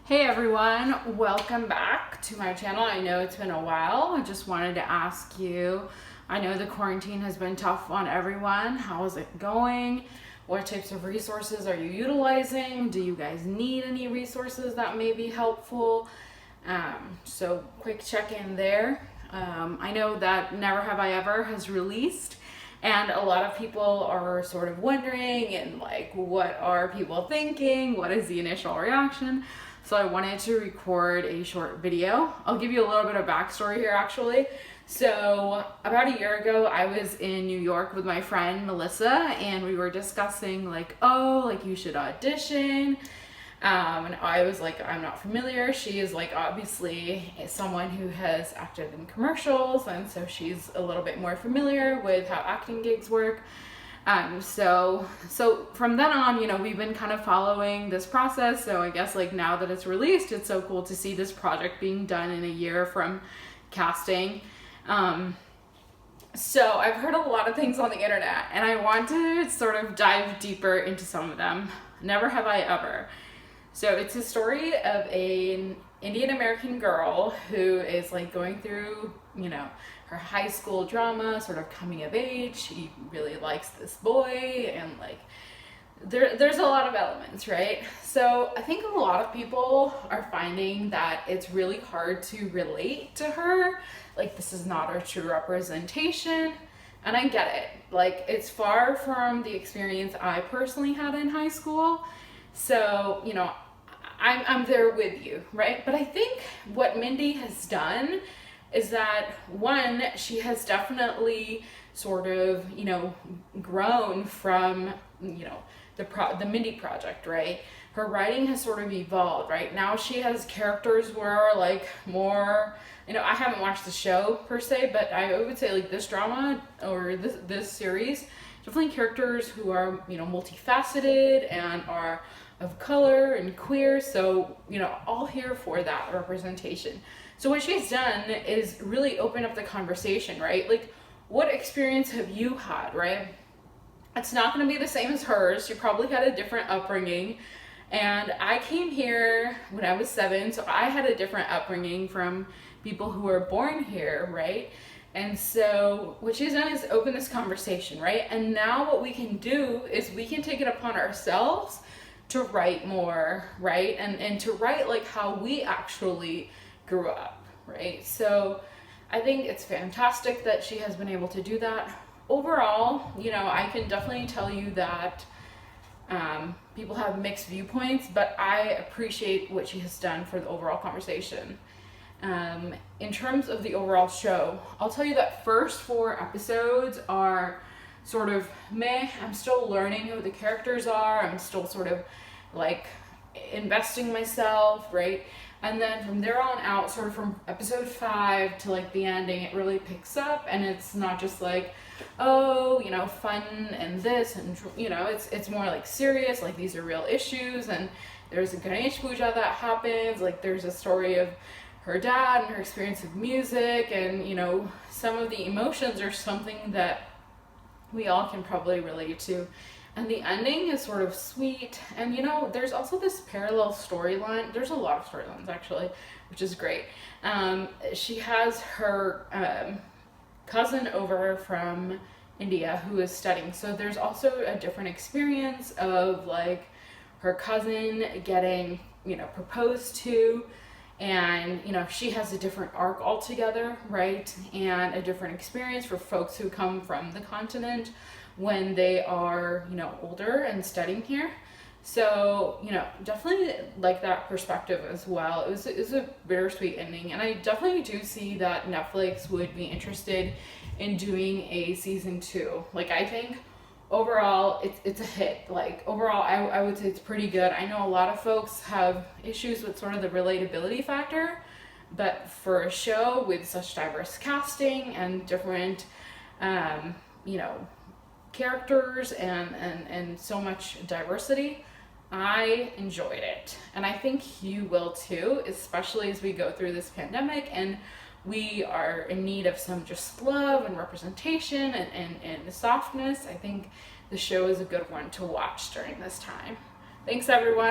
Hey everyone, welcome back to my channel. I know it's been a while. I just wanted to ask you, I know the quarantine has been tough on everyone. How is it going? What types of resources are you utilizing? Do you guys need any resources that may be helpful? So quick check-in there. I know that Never Have I Ever has released, and a lot of people are sort of wondering and like, what are people thinking? What is the initial reaction? So I wanted to record a short video. I'll give you a little bit of backstory here actually. So about a year ago, I was in New York with my friend Melissa, and we were discussing like, oh, like you should audition. And I was like, I'm not familiar. She is like obviously someone who has acted in commercials, and so she's a little bit more familiar with how acting gigs work. So from then on, you know, we've been kind of following this process. So I guess like now that it's released, it's so cool to see this project being done in a year from casting. So I've heard a lot of things on the internet, and I want to sort of dive deeper into some of them. Never Have I Ever. So it's a story of an Indian American girl who is like going through, you know, her high school drama, sort of coming of age. She really likes this boy, and like there's a lot of elements, right? So I think a lot of people are finding that it's really hard to relate to her. Like, this is not her true representation. And I get it. Like, it's far from the experience I personally had in high school. So, you know, I'm there with you, right? But I think what Mindy has done is that, one, she has definitely sort of, you know, grown from, you know, the Mindy project, right? Her writing has sort of evolved, right? Now she has characters who are like more, you know, I haven't watched the show per se, but I would say like this drama or this series, definitely characters who are, you know, multifaceted and are of color and queer. So, you know, all here for that representation. So what she's done is really open up the conversation, right? Like, what experience have you had, right? It's not going to be the same as hers. She probably had a different upbringing. And I came here when I was 7, so I had a different upbringing from people who were born here, right? And so what she's done is open this conversation, right? And now what we can do is we can take it upon ourselves to write more, right? And to write like how we actually grew up, right? So I think it's fantastic that she has been able to do that. Overall, you know, I can definitely tell you that people have mixed viewpoints, but I appreciate what she has done for the overall conversation. In terms of the overall show, I'll tell you that first 4 episodes are sort of meh. I'm still learning who the characters are. I'm still sort of like investing myself, right? And then from there on out, sort of from episode 5 to like the ending, it really picks up, and it's not just like, oh, you know, fun and this, and you know, it's more like serious, like these are real issues, and there's a Ganesh Puja that happens, like there's a story of her dad and her experience with music, and you know, some of the emotions are something that we all can probably relate to. And the ending is sort of sweet. And you know, there's also this parallel storyline. There's a lot of storylines actually, which is great. She has her cousin over from India who is studying. So there's also a different experience of like her cousin getting, you know, proposed to. And, you know, she has a different arc altogether, right? And a different experience for folks who come from the continent when they are, you know, older and studying here. So, you know, definitely like that perspective as well. It was a bittersweet ending. And I definitely do see that Netflix would be interested in doing a season 2. Like, I think overall it's a hit. Like overall I would say it's pretty good. I know a lot of folks have issues with sort of the relatability factor, but for a show with such diverse casting and different you know, characters and so much diversity, I enjoyed it, and I think you will too, especially as we go through this pandemic and we are in need of some just love and representation and softness. I think the show is a good one to watch during this time. Thanks everyone.